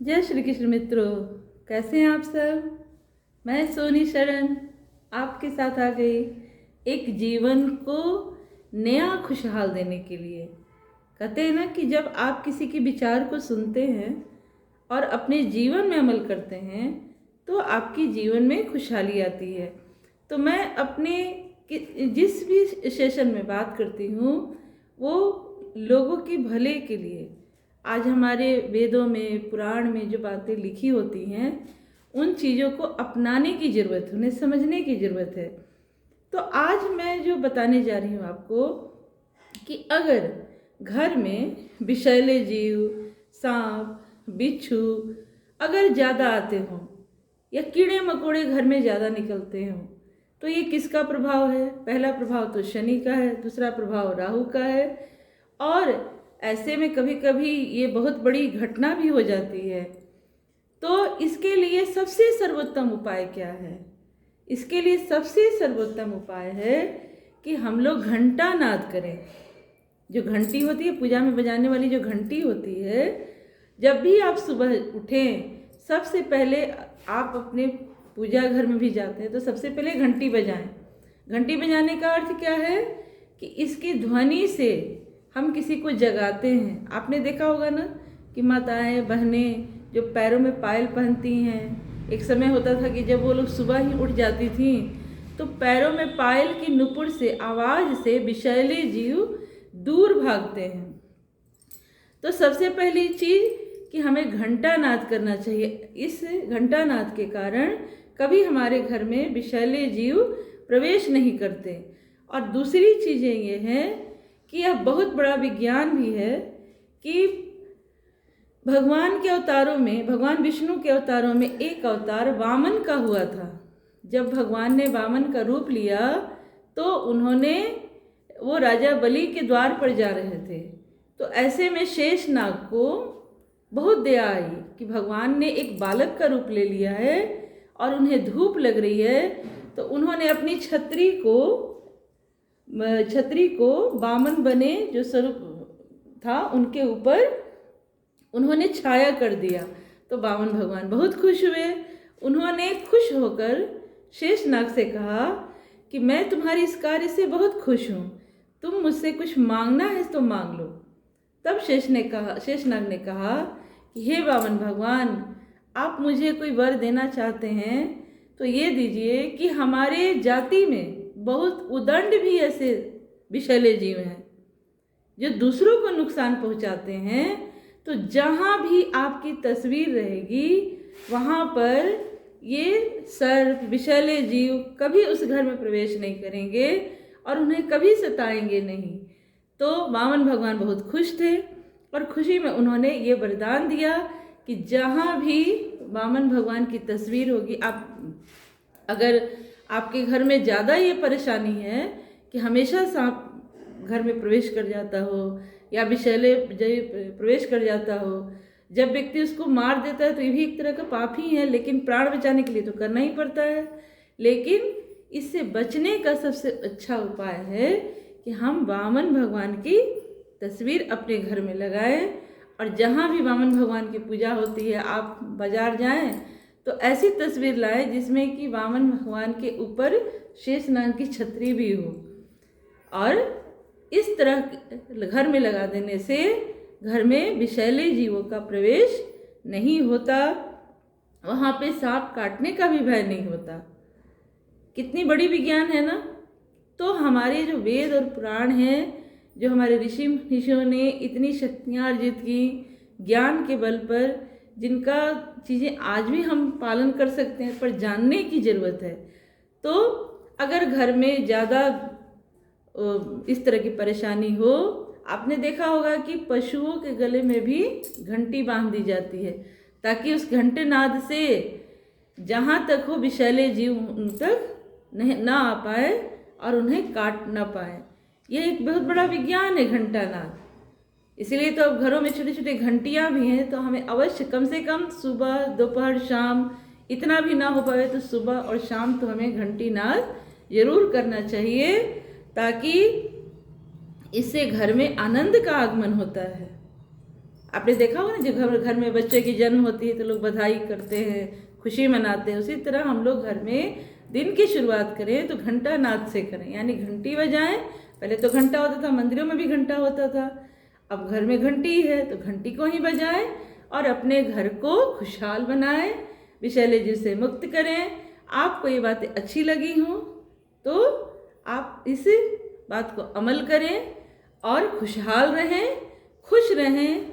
जय श्री कृष्ण मित्रों, कैसे हैं आप सब। मैं सोनी शरण आपके साथ आ गई एक जीवन को नया खुशहाल देने के लिए। कहते हैं ना कि जब आप किसी के विचार को सुनते हैं और अपने जीवन में अमल करते हैं तो आपकी जीवन में खुशहाली आती है। तो मैं अपने जिस भी सेशन में बात करती हूँ वो लोगों के भले के लिए। आज हमारे वेदों में, पुराण में जो बातें लिखी होती हैं उन चीज़ों को अपनाने की ज़रूरत है, उन्हें समझने की ज़रूरत है। तो आज मैं जो बताने जा रही हूँ आपको कि अगर घर में विषैले जीव, सांप, बिच्छू अगर ज़्यादा आते हों या कीड़े मकोड़े घर में ज़्यादा निकलते हों तो ये किसका प्रभाव है। पहला प्रभाव तो शनि का है, दूसरा प्रभाव राहु का है। और ऐसे में कभी कभी ये बहुत बड़ी घटना भी हो जाती है। तो इसके लिए सबसे सर्वोत्तम उपाय क्या है? इसके लिए सबसे सर्वोत्तम उपाय है कि हम लोग घंटा नाद करें। जो घंटी होती है, पूजा में बजाने वाली जो घंटी होती है, जब भी आप सुबह उठें सबसे पहले आप अपने पूजा घर में भी जाते हैं तो सबसे पहले घंटी बजाएं। घंटी बजाने का अर्थ क्या है कि इसकी ध्वनि से हम किसी को जगाते हैं। आपने देखा होगा ना कि माताएं, बहनें जो पैरों में पायल पहनती हैं, एक समय होता था कि जब वो लोग सुबह ही उठ जाती थीं तो पैरों में पायल की नुपुर से, आवाज़ से विषैले जीव दूर भागते हैं। तो सबसे पहली चीज़ कि हमें घंटा नाद करना चाहिए। इस घंटा नाद के कारण कभी हमारे घर में विषैले जीव प्रवेश नहीं करते। और दूसरी चीज़ें ये हैं कि यह बहुत बड़ा विज्ञान भी है कि भगवान के अवतारों में, भगवान विष्णु के अवतारों में एक अवतार वामन का हुआ था। जब भगवान ने वामन का रूप लिया तो उन्होंने, वो राजा बलि के द्वार पर जा रहे थे, तो ऐसे में शेषनाग को बहुत दया आई कि भगवान ने एक बालक का रूप ले लिया है और उन्हें धूप लग रही है। तो उन्होंने अपनी छतरी को वामन बने जो स्वरूप था उनके ऊपर उन्होंने छाया कर दिया। तो वामन भगवान बहुत खुश हुए। उन्होंने खुश होकर शेषनाग से कहा कि मैं तुम्हारी इस कार्य से बहुत खुश हूँ, तुम मुझसे कुछ मांगना है तो मांग लो। तब शेषनाग ने कहा कि हे वामन भगवान, आप मुझे कोई वर देना चाहते हैं तो ये दीजिए कि हमारे जाति में बहुत उदंड भी ऐसे विषैले जीव हैं जो दूसरों को नुकसान पहुंचाते हैं। तो जहाँ भी आपकी तस्वीर रहेगी वहाँ पर ये सर्प, विषैले जीव कभी उस घर में प्रवेश नहीं करेंगे और उन्हें कभी सताएंगे नहीं। तो वामन भगवान बहुत खुश थे और खुशी में उन्होंने ये वरदान दिया कि जहाँ भी वामन भगवान की तस्वीर होगी, आप अगर आपके घर में ज़्यादा ये परेशानी है कि हमेशा सांप घर में प्रवेश कर जाता हो या विषैले प्रवेश कर जाता हो, जब व्यक्ति उसको मार देता है तो ये भी एक तरह का पाप ही है, लेकिन प्राण बचाने के लिए तो करना ही पड़ता है। लेकिन इससे बचने का सबसे अच्छा उपाय है कि हम वामन भगवान की तस्वीर अपने घर में लगाएं। और जहाँ भी वामन भगवान की पूजा होती है, आप बाजार जाएं तो ऐसी तस्वीर लाएं जिसमें कि वामन भगवान के ऊपर शेषनाग की छतरी भी हो। और इस तरह घर में लगा देने से घर में विषैले जीवों का प्रवेश नहीं होता, वहाँ पे सांप काटने का भी भय नहीं होता। कितनी बड़ी विज्ञान है ना। तो हमारे जो वेद और पुराण हैं, जो हमारे ऋषि मुनियों ने इतनी शक्तियाँ अर्जित की ज्ञान के बल पर, जिनका चीज़ें आज भी हम पालन कर सकते हैं, पर जानने की ज़रूरत है। तो अगर घर में ज़्यादा इस तरह की परेशानी हो, आपने देखा होगा कि पशुओं के गले में भी घंटी बांध दी जाती है ताकि उस घंटे नाद से जहाँ तक हो विषैले जीव उन तक ना आ पाए और उन्हें काट ना पाए। यह एक बहुत बड़ा विज्ञान है घंटा नाद। इसलिए तो अब घरों में छोटे छोटे घंटियाँ भी हैं। तो हमें अवश्य कम से कम सुबह, दोपहर, शाम, इतना भी ना हो पाए तो सुबह और शाम तो हमें घंटी नाद जरूर करना चाहिए, ताकि इससे घर में आनंद का आगमन होता है। आपने देखा होगा ना, जब घर में बच्चे की जन्म होती है तो लोग बधाई करते हैं, खुशी मनाते हैं। उसी तरह हम लोग घर में दिन की शुरुआत करें तो घंटा नाद से करें, यानी घंटी बजाएं। पहले तो घंटा होता था, मंदिरों में भी घंटा होता था, अब घर में घंटी है तो घंटी को ही बजाएं और अपने घर को खुशहाल बनाएं, विषैले जीव से मुक्त करें। आपको ये बातें अच्छी लगी हों तो आप इस बात को अमल करें और खुशहाल रहें, खुश रहें,